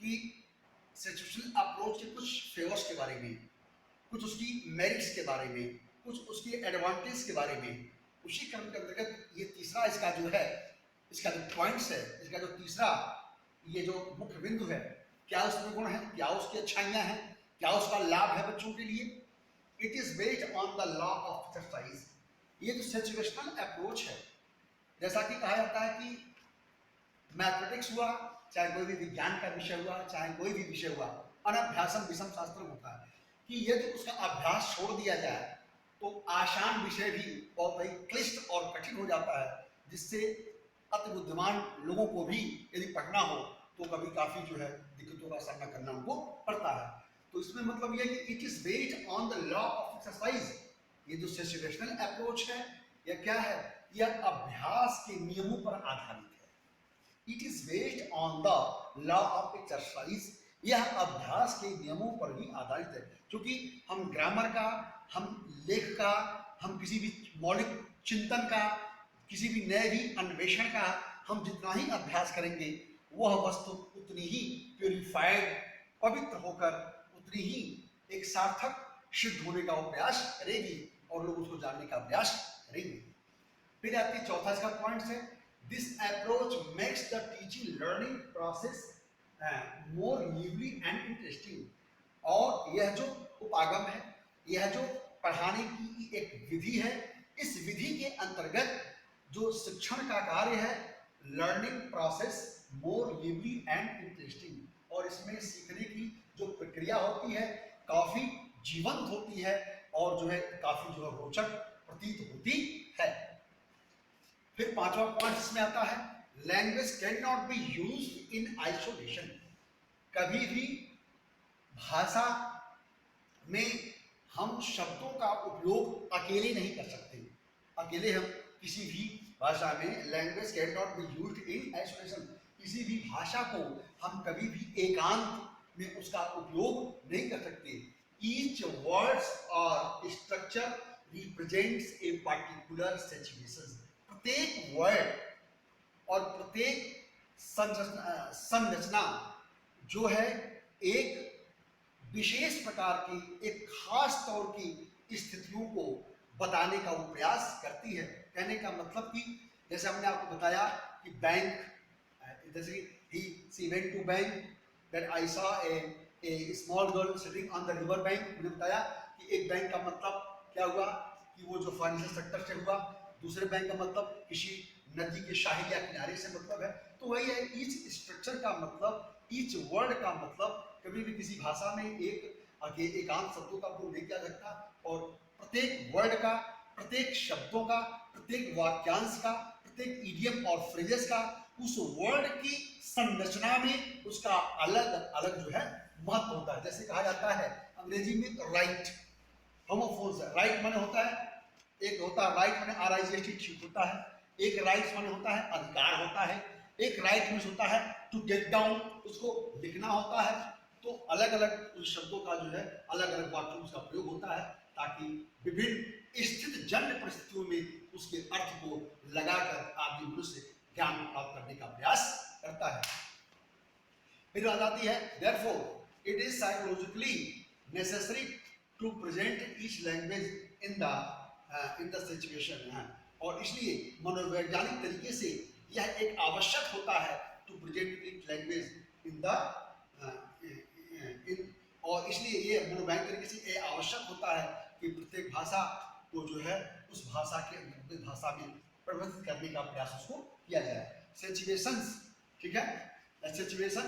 कि situational approach के कुछ फेवर्स के बारे में, कुछ उसकी मेरिट्स के बारे में, कुछ उसके एडवांटेज के बारे में। उसी क्रम के अंतर्गत ये तीसरा इसका जो है, इसका जो पॉइंट्स है, इसका जो तीसरा ये जो मुख्य बिंदु है, क्या उसमें गुण है, क्या उसकी अच्छाइयाँ हैं, क्या उसका लाभ है बच्चों के लिए। It is based on the law of exercise. ये जो सिचुएशनल अप्रोच है, जैसा कि कहा जाता है कि मैथमेटिक्स हुआ, चाहे कोई भी विज्ञान का विषय हुआ, चाहे कोई भी विषय हुआ, अनभ्यासम विषम शास्त्र होता है कि यदि उसका अभ्यास छोड़ दिया जाए तो आसान विषय भी बहुत ही क्लिष्ट और कठिन हो जाता है, जिससे अति बुद्धिमान लोगों को भी यदि पढ़ना हो तो कभी काफी जो है दिक्कतों का सामना करना उनको पड़ता है। तो इसमें मतलब यह कि it is based on the law of exercise. ये जो सिचुएशनल अप्रोच है यह क्या है, यह अभ्यास के नियमों पर आधारित है। It is based on the law of exercise. यह अभ्यास के नियमों पर ही आधारित है, क्योंकि हम ग्रामर का, हम लेख का, हम किसी भी मौलिक चिंतन का, किसी भी नए भी अन्वेषण का हम जितना ही अभ्यास करेंगे वह वस्तु उतनी ही प्यूरिफाइड, पवित्र होकर उतनी ही एक सार्थक सिद्ध होने का वो प्रयास करेगी और लोग उसको जानने का प्रयास करेंगे। फिर आपकी चौथा इसका पॉइंट है, this approach makes the teaching learning process more lively and interesting. और यह जो उपागम है, यह जो पढ़ाने की एक विधि है, इस विधि के अंतर्गत जो शिक्षण का कार्य है, learning process more lively and interesting, और इसमें सीखने की जो प्रक्रिया होती है काफी जीवंत होती है और जो है काफी जो है रोचक प्रतीत होती है। फिर पांचवा पॉइंट इसमें आता है, language can not be used in isolation. कभी भी भाषा में हम शब्दों का उपयोग अकेले नहीं कर सकते। अकेले हम किसी भी भाषा में, language can not be used in isolation, किसी भी भाषा को हम कभी भी एकांत में उसका उपयोग नहीं कर सकते। ईच वर्ड्स और structure represents a particular situation. प्रत्येक वर्ड और प्रत्येक संरचना जो है एक विशेष प्रकार की, एक खास तौर की स्थितियों को बताने का वो प्रयास करती है। कहने का मतलब कि जैसे हमने आपको बताया कि बैंक, जैसे ही she went to bank, that I saw a small girl sitting on the river bank. मैंने बताया कि एक बैंक का मतलब क्या हुआ कि वो जो फाइनेंशियल सेक्टर से हुआ, दूसरे बैंक का मतलब किसी नदी के साहिल या किनारे से मतलब है। तो वही है, ईच स्ट्रक्चर का मतलब, ईच वर्ड का मतलब कभी भी किसी भाषा में एकांत शब्दों का प्रयोग नहीं किया सकता, और प्रत्येक वर्ड का, प्रत्येक शब्दों का, प्रत्येक वाक्यांश का, प्रत्येक इडियम और फ्रेजेस का उस वर्ड की संरचना में उसका अलग अलग जो है महत्व होता है। जैसे कहा जाता है अंग्रेजी में राइट, होमोफोन्स है। राइट माने होता है, एक होता है राइट माने RIGHT ठीक होता है, एक राइट माने होता है अधिकार होता है, एक राइट मीन्स होता है टू टेक डाउन, उसको लिखना होता है। तो अलग अलग शब्दों का जो है अलग अलग वाक्यों का प्रयोग होता है, ताकि विभिन्न स्थित जन्य परिस्थितियों में उसके अर्थ को लगाकर आदमी मनुष्य ज्ञान प्राप्त करने का प्रयास करता है। फिर आ जाती है, therefore it is psychologically necessary to present each language in the situation। और इसलिए मनोवैज्ञानिक तरीके से यह एक आवश्यक होता है to present each language in the और इसलिए ये मनोवैज्ञानिक तरीके से यह आवश्यक होता है कि प्रत्येक भाषा को जो है उस भाषा के भाषा में प्रबंधित करने का प्रयास उसको किया जाए। सिचुएशंस, ठीक है, सिचुएशन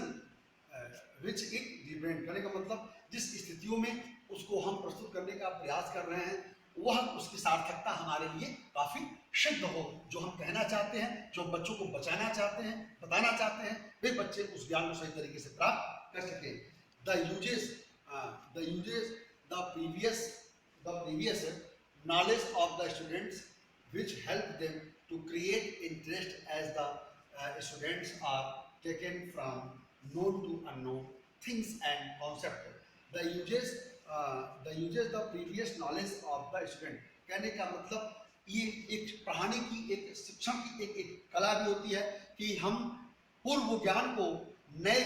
विच इट डिपेंड करने का मतलब जिस स्थितियों में उसको हम प्रस्तुत करने का प्रयास कर रहे हैं वह उसकी सार्थकता हमारे लिए काफी सिद्ध हो। जो हम कहना चाहते हैं, जो बच्चों को बचाना चाहते हैं, बताना चाहते हैं, वे बच्चे उस ज्ञान को सही तरीके से प्राप्त कर सके। The previous knowledge of the students which help them to create interest as the students are taken from known to unknown things and concept। The uses the previous knowledge of the student। कहने का मतलब ये एक पढ़ाने की, एक शिक्षण की एक कला भी होती है कि हम पूर्व ज्ञान को नए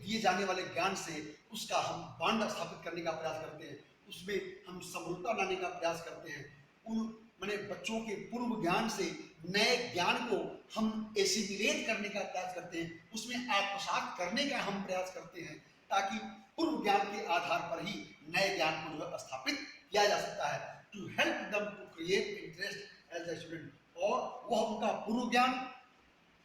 दिए जाने वाले ज्ञान से उसका हम बांध स्थापित करने का प्रयास करते हैं, उसमें हम समरूपता लाने का प्रयास करते हैं। उन मैंने बच्चों के पूर्व ज्ञान से नए ज्ञान को हम एसिमिलेट करने का प्रयास करते हैं, उसमें आत्मसात करने का हम प्रयास करते हैं, ताकि पूर्व ज्ञान के आधार पर ही नए ज्ञान को जो है स्थापित किया जा सकता है, to help them to create interest as a student. और वह उनका पूर्व ज्ञान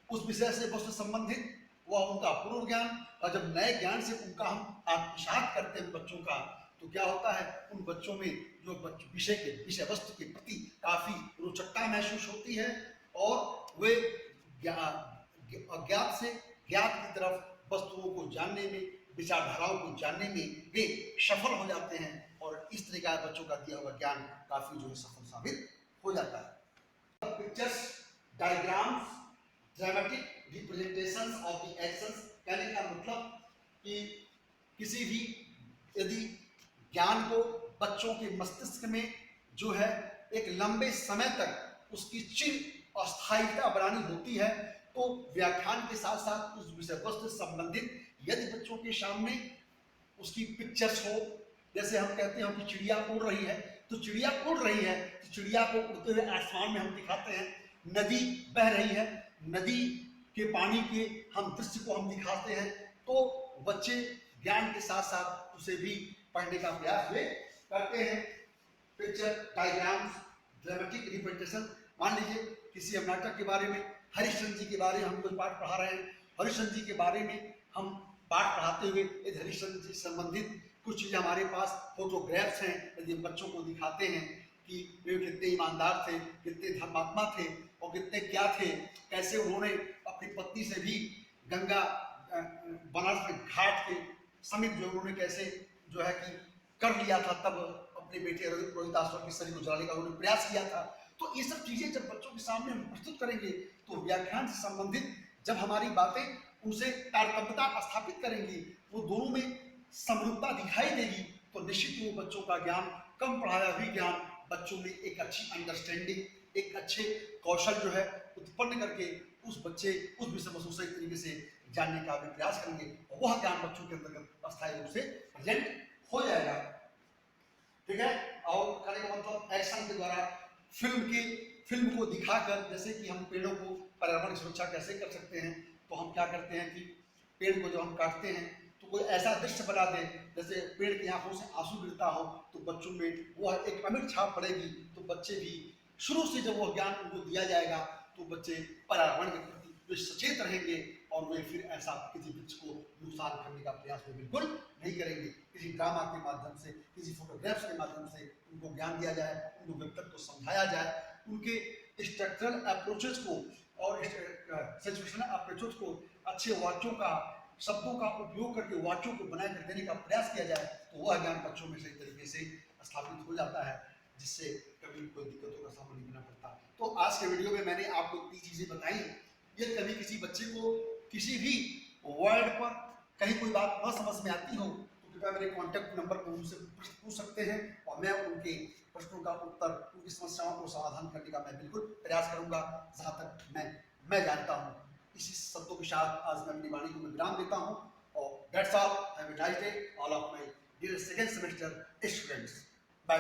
उस विषय से बहुत संबंधित, वह उनका पूर्व ज्ञान, और जब नए ज्ञान से उनका हम आत्मसात करते हैं बच्चों का, तो क्या होता है, उन बच्चों में जो विषय वस्तु के प्रति काफी रोचकता महसूस होती है, और वे अज्ञात से ज्ञात की तरफ वस्तुओं को जानने में, विचारधाराओं को जानने में वे सफल हो जाते हैं, और इस तरह का बच्चों का दिया हुआ ज्ञान काफी जो है सफल साबित हो जाता है। Pictures, diagrams, dramatic representations of the actions, कहने का मतलब कि किसी भी यदि ज्ञान को बच्चों के मस्तिष्क में जो है एक लंबे समय तक उसकी चिर अस्थायीता बनानी होती है, तो व्याख्यान के साथ साथ उस विषय वस्तु से संबंधित यदि बच्चों के सामने उसकी पिक्चर्स हो, जैसे हम कहते हैं कि चिड़िया उड़ रही है, तो चिड़िया उड़ रही है, तो चिड़िया को उड़ते हुए आसमान में हम दिखाते हैं, नदी बह रही है, नदी के पानी के हम दृश्य को हम दिखाते हैं, तो बच्चे ज्ञान के साथ साथ उसे भी पढ़ने का प्रयास वे करते हैं। पिक्चर, डायग्राम्स, ड्रामेटिक रिप्रेजेंटेशन, मान लीजिए किसी हम नाटक के बारे में, हरिश्चंद्र जी के बारे में हम कोई पाठ पढ़ा रहे हैं, हरिश्चंद्र जी के बारे में हम पाठ पढ़ाते हुए यदि हरिश्चंद्र जी संबंधित कुछ चीज़ें हमारे पास फोटोग्राफ्स हैं, यदि हम बच्चों को दिखाते हैं कि वे कितने ईमानदार थे, कितने धर्मात्मा थे, और कितने क्या थे, कैसे उन्होंने अपनी पत्नी से भी गंगा बनारस में घाट के समीप जो उन्होंने कैसे जो है कि कर लिया था, तब अपने बेटे रोहिताश्वर की शरीर को जलाने का उन्होंने प्रयास किया था। तो ये सब चीजें जब बच्चों के सामने हम प्रस्तुत करेंगे, तो व्याख्यान से संबंधित जब हमारी बातें उनसे तारतम्यता स्थापित करेंगी, वो दोनों में समरूपता दिखाई देगी, तो निश्चित ही वो बच्चों का ज्ञान, कम पढ़ाया हुई ज्ञान बच्चों में एक अच्छी अंडरस्टैंडिंग, एक अच्छे कौशल जो है उत्पन्न करके उस बच्चे उस विषय वस्तु सही तरीके से जानने का भी प्रयास करेंगे, और वह ज्ञान बच्चों के अंतर्गत अस्थायी रूप से प्रेजेंट हो जाएगा। ठीक है। और कहने का मतलब एक्शन के द्वारा फिल्म को दिखाकर, जैसे कि हम पेड़ों को पर्यावरण की सुरक्षा कैसे कर सकते हैं, तो हम क्या करते हैं कि पेड़ को जब हम काटते हैं तो कोई ऐसा दृश्य बना दे जैसे पेड़ की आंखों से आंसू गिरता हो, तो बच्चों में वह एक अमिट छाप पड़ेगी, तो बच्चे भी शुरू से जब वह ज्ञान उनको दिया जाएगा, तो बच्चे पर्यावरण के प्रति वे सचेत रहेंगे, और वे फिर ऐसा किसी वृक्ष को नुकसान करने का प्रयास वे बिल्कुल नहीं करेंगे। किसी ड्रामा के माध्यम से, किसी फोटोग्राफ्स के माध्यम से उनको ज्ञान दिया जाए, उनको व्यक्तित्व को समझाया जाए, उनके स्ट्रक्चरल अप्रोचेस को और सिचुएशनल अप्रोचेस को अच्छे वाक्यों का, शब्दों का उपयोग करके वाक्यों को बनाए कर देने का प्रयास किया जाए, तो वह ज्ञान बच्चों में सही तरीके से स्थापित हो जाता है, जिससे कभी कोई दिक्कतों का सामना नहीं करना पड़ता। तो आज के वीडियो में मैंने आपको 3 चीजें बताई। यदि कभी किसी बच्चे को किसी भी वर्ड पर कहीं कोई बात न समझ में आती हो, तो कृपया मेरे कॉन्टैक्ट नंबर पर उनसे प्रश्न पूछ सकते हैं, और मैं उनके प्रश्नों का उत्तर, उनकी समस्याओं को समाधान करने का मैं बिल्कुल प्रयास करूंगा, जहां तक मैं जानता हूं। इसी शब्दों के साथ आज मैं अपनी वाणी को विराम देता हूं, और that's all. Have a nice day all of my dear second semester students.